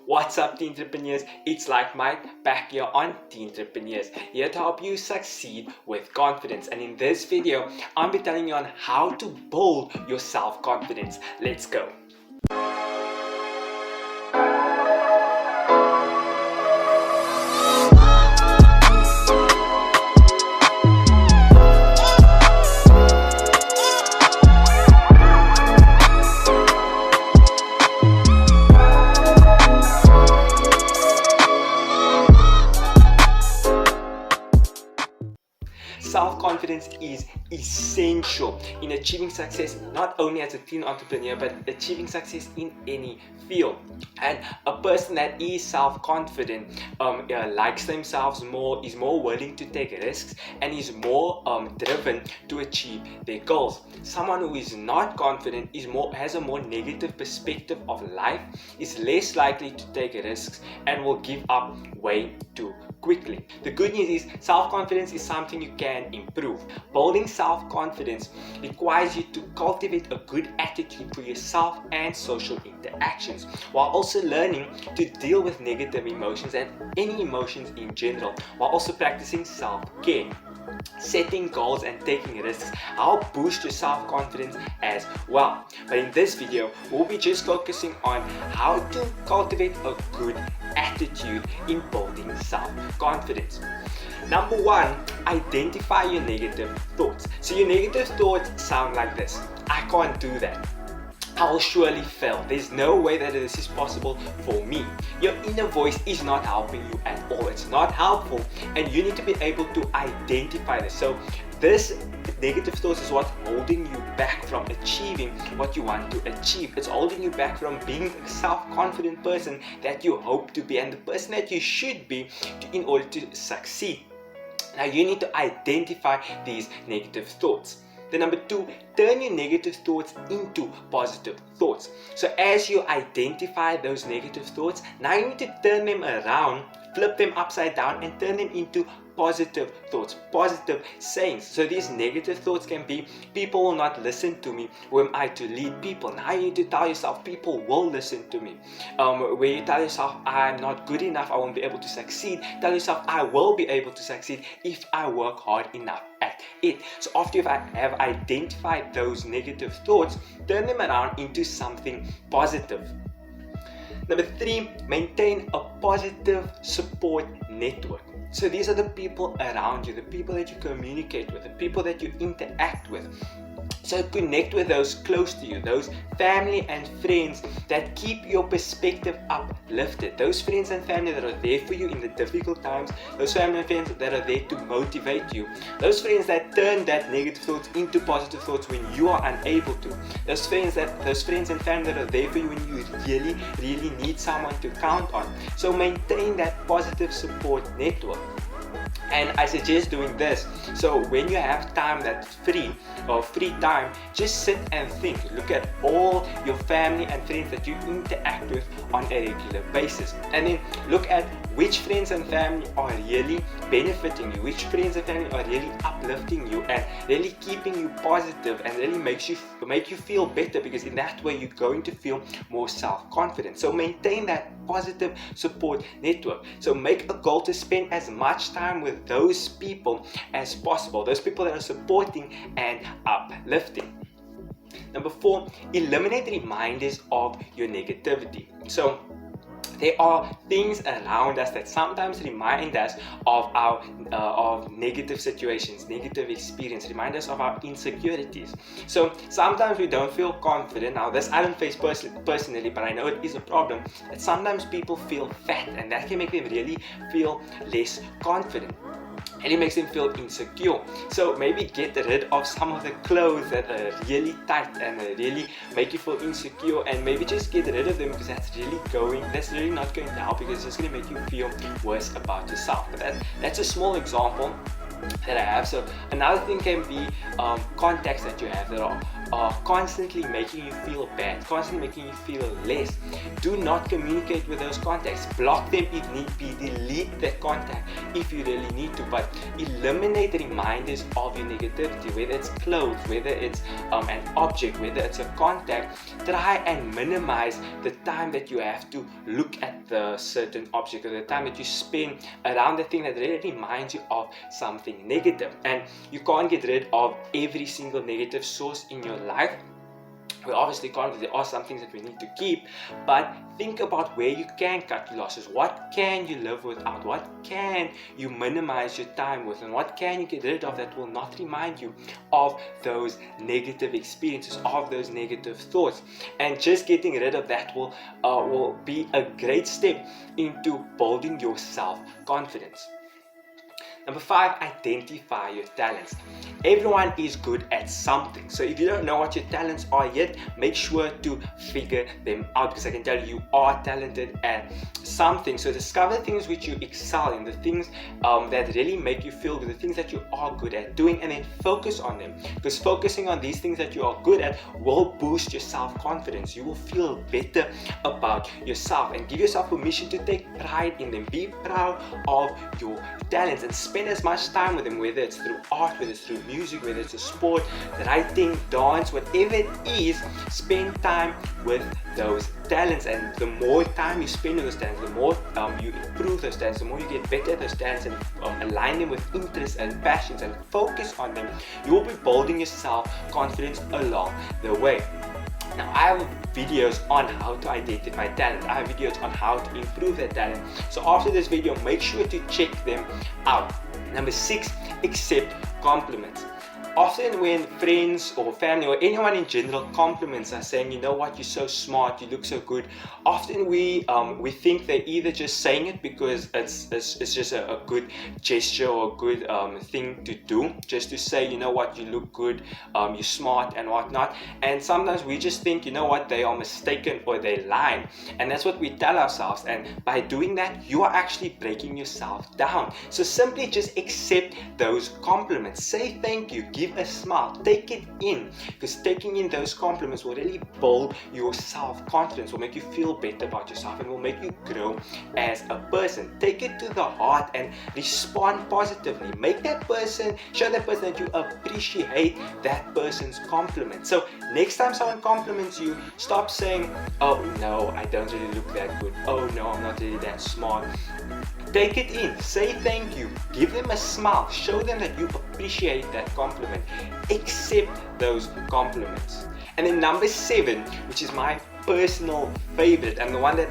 What's up, teen entrepreneurs? It's like Mike back here on Teen Entrepreneurs, here to help you succeed with confidence. And in this video, I'll be telling you on how to build your self-confidence. Let's go. Self-confidence is essential in achieving success, not only as a teen entrepreneur, but achieving success in any field. And a person that is self-confident likes themselves more, is more willing to take risks, and is more driven to achieve their goals. Someone who is not confident has a more negative perspective of life, is less likely to take risks, and will give up way too quickly. The good news is self-confidence is something you can improve. Building self-confidence requires you to cultivate a good attitude for yourself and social interactions, while also learning to deal with negative emotions and any emotions in general, while also practicing self-care. Setting goals and taking risks help boost your self-confidence as well. But in this video, we'll be just focusing on how to cultivate a good attitude in building self-confidence. Number one, identify your negative thoughts. So your negative thoughts sound like this: I can't do that, I will surely fail, there's no way that this is possible for me. Your inner voice is not helping you at all. It's not helpful, and you need to be able to identify this. So this negative thoughts is what's holding you back from achieving what you want to achieve. It's holding you back from being the self-confident person that you hope to be and the person that you should be in order to succeed. Now you need to identify these negative thoughts. Then number two, turn your negative thoughts into positive thoughts. So as you identify those negative thoughts, now you need to turn them around, flip them upside down, and turn them into positive thoughts, positive sayings. So these negative thoughts can be, people will not listen to me. Who am I to lead people? Now you need to tell yourself, people will listen to me. Where you tell yourself, I'm not good enough, I won't be able to succeed, tell yourself, I will be able to succeed if I work hard enough at it. So after you have identified those negative thoughts, turn them around into something positive. Number three, maintain a positive support network. So these are the people around you, the people that you communicate with, the people that you interact with. So connect with those close to you, those family and friends that keep your perspective uplifted. Those friends and family that are there for you in the difficult times. Those family and friends that are there to motivate you. Those friends that turn that negative thoughts into positive thoughts when you are unable to. Those friends and family that are there for you when you really need someone to count on. So maintain that positive support network. And I suggest doing this. So when you have time that's free time, just sit and think. Look at all your family and friends that you interact with on a regular basis, and then look at which friends and family are really benefiting you, which friends and family are really uplifting you and really keeping you positive and really make you feel better, because in that way you're going to feel more self-confident. So maintain that positive support network. So make a goal to spend as much time with those people as possible, those people that are supporting and uplifting. Number four, eliminate reminders of your negativity. So there are things around us that sometimes remind us of our of negative situations, negative experience, remind us of our insecurities. So sometimes we don't feel confident. Now this I don't face personally, but I know it is a problem, that sometimes people feel fat, and that can make them really feel less confident. And it makes them feel insecure. So maybe get rid of some of the clothes that are really tight and really make you feel insecure, and maybe just get rid of them, because that's really not going to help, because it's just going to make you feel worse about yourself. But that's a small example that I have. So another thing can be contacts that you have that are are constantly making you feel bad, constantly making you feel less, do not communicate with those contacts. Block them if need be, delete that contact if you really need to, but eliminate reminders of your negativity, whether it's clothes, whether it's an object, whether it's a contact. Try and minimize the time that you have to look at the certain object, or the time that you spend around the thing that really reminds you of something negative. And you can't get rid of every single negative source in your life. We obviously can't, there are some things that we need to keep, but think about where you can cut your losses. What can you live without? What can you minimize your time with? And what can you get rid of that will not remind you of those negative experiences, of those negative thoughts? And just getting rid of that will be a great step into building your self-confidence. Number 5, identify your talents. Everyone is good at something. So if you don't know what your talents are yet, make sure to figure them out, because I can tell you are talented at something. So discover things which you excel in, the things that really make you feel good, the things that you are good at doing, and then focus on them. Because focusing on these things that you are good at will boost your self-confidence. You will feel better about yourself and give yourself permission to take pride in them. Be proud of your talents and spend as much time with them, whether it's through art, whether it's through music, whether it's a sport, writing, dance, whatever it is. Spend time with those talents, and the more time you spend with those talents, the more you improve those talents, the more you get better at those talents, and align them with interests and passions and focus on them, you will be building your self-confidence along the way. Now, I have videos on how to identify talent. I have videos on how to improve that talent. So after this video, make sure to check them out. Number 6, accept compliments. Often when friends or family or anyone in general compliments us, saying, you know what, you're so smart, you look so good, often we think they're either just saying it because it's just a good gesture or a good thing to do, just to say, you know what, you look good, you're smart and whatnot. And sometimes we just think, you know what, they are mistaken or they're lying. And that's what we tell ourselves. And by doing that, you are actually breaking yourself down. So simply just accept those compliments. Say thank you. Give a smile, take it in, because taking in those compliments will really build your self-confidence, will make you feel better about yourself, and will make you grow as a person. Take it to the heart and respond positively. Make that person, show that person that you appreciate that person's compliment. So next time someone compliments you, stop saying, oh no, I don't really look that good, oh no, I'm not really that smart. Take it in, say thank you, give them a smile, show them that you appreciate that compliment. Accept those compliments. And then number 7, which is my personal favorite and the one that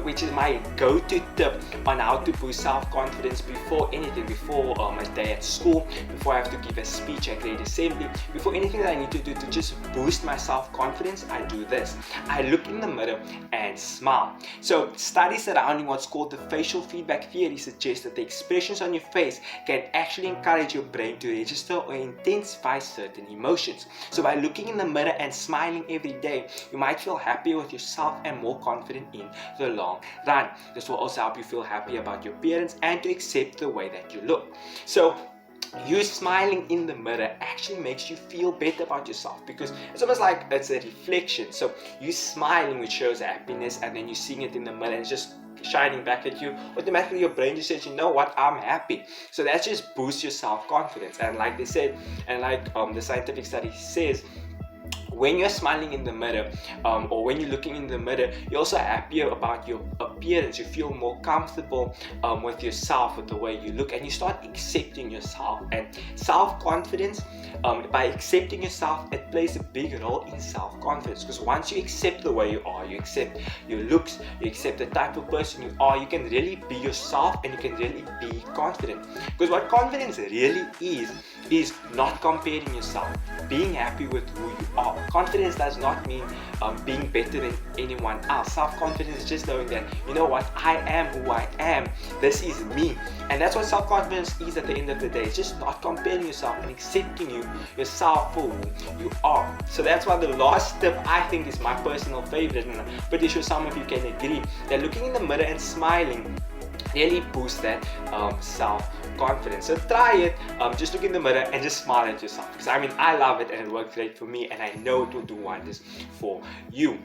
which is my go-to tip on how to boost self-confidence before anything, before a day at school, before I have to give a speech at grade assembly, before anything that I need to do to just boost my self-confidence, I do this. I look in the mirror and smile. So studies surrounding what's called the facial feedback theory suggest that the expressions on your face can actually encourage your brain to register or intensify certain emotions. So by looking in the mirror and smiling every day, you might feel happier with yourself and more confident in the long run. This will also help you feel happy about your appearance and to accept the way that you look. So you smiling in the mirror actually makes you feel better about yourself, because it's almost like it's a reflection. So you smiling, which shows happiness, and then you seeing it in the mirror and it's just shining back at you, automatically your brain just says, you know what, I'm happy. So that just boosts your self-confidence. And like they said, and like the scientific study says, when you're smiling in the mirror, or when you're looking in the mirror, you're also happier about your appearance. You feel more comfortable with yourself, with the way you look, and you start accepting yourself. And self-confidence, by accepting yourself, it plays a big role in self-confidence, because once you accept the way you are, you accept your looks, you accept the type of person you are, you can really be yourself and you can really be confident. Because what confidence really is not comparing yourself, being happy with who you are. Confidence does not mean being better than anyone else. Self-confidence is just knowing that, you know what, I am who I am. This is me. And that's what self-confidence is at the end of the day. It's just not comparing yourself and accepting yourself for who you are. So that's why the last tip, I think, is my personal favorite, and I'm pretty sure some of you can agree, that looking in the mirror and smiling really boost that self-confidence. So try it. Just look in the mirror and just smile at yourself, because I mean, I love it and it worked great for me, and I know it will do wonders for you.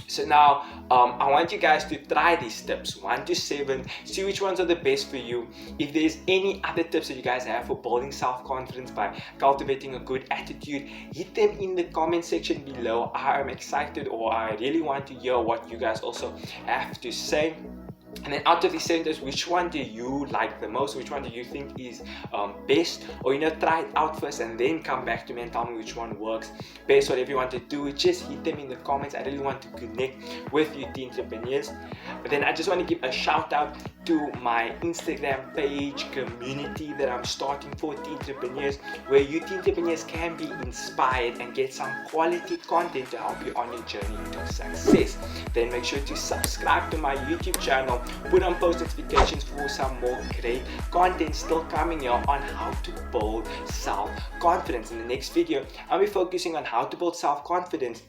So now I want you guys to try these tips 1 to 7, see which ones are the best for you. If there's any other tips that you guys have for building self-confidence by cultivating a good attitude, hit them in the comment section below. I am excited, or I really want to hear what you guys also have to say. And then out of these 7 tips, which one do you like the most? Which one do you think is best? Or try it out first and then come back to me and tell me which one works best. Whatever you want to do, just hit them in the comments. I really want to connect with you teen entrepreneurs. But then I just want to give a shout out to my Instagram page community that I'm starting for teen entrepreneurs, where you teen entrepreneurs can be inspired and get some quality content to help you on your journey to success. Then make sure to subscribe to my YouTube channel, put on post notifications for some more great content still coming here on how to build self-confidence. In the next video, I'll be focusing on how to build self-confidence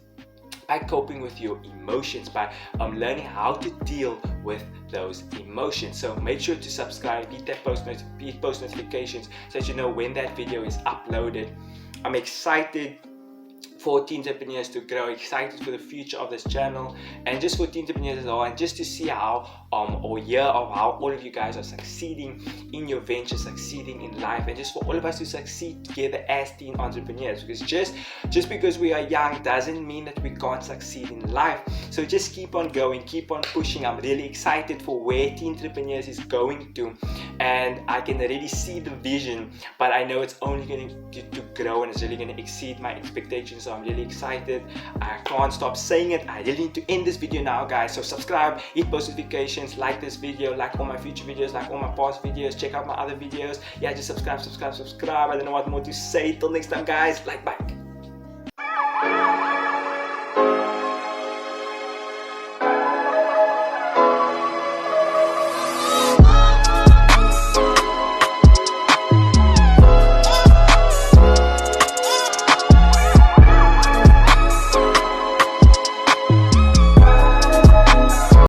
by coping with your emotions, by learning how to deal with those emotions. So make sure to subscribe, hit that post notifications so that you know when that video is uploaded. I'm excited for teen entrepreneurs to grow, excited for the future of this channel, and just for teen entrepreneurs as well, and just to see how or hear of how all of you guys are succeeding in your venture, succeeding in life, and just for all of us to succeed together as teen entrepreneurs. Because just because we are young doesn't mean that we can't succeed in life. So just keep on going, keep on pushing. I'm really excited for where teen entrepreneurs is going to, and I can already see the vision, but I know it's only going to grow, and it's really going to exceed my expectations. So I'm really excited. I can't stop saying it. I really need to end this video now, guys. So subscribe, hit post notifications, like this video, like all my future videos, like all my past videos, check out my other videos. Yeah, just subscribe. I don't know what more to say. Till next time, guys. Like, bye.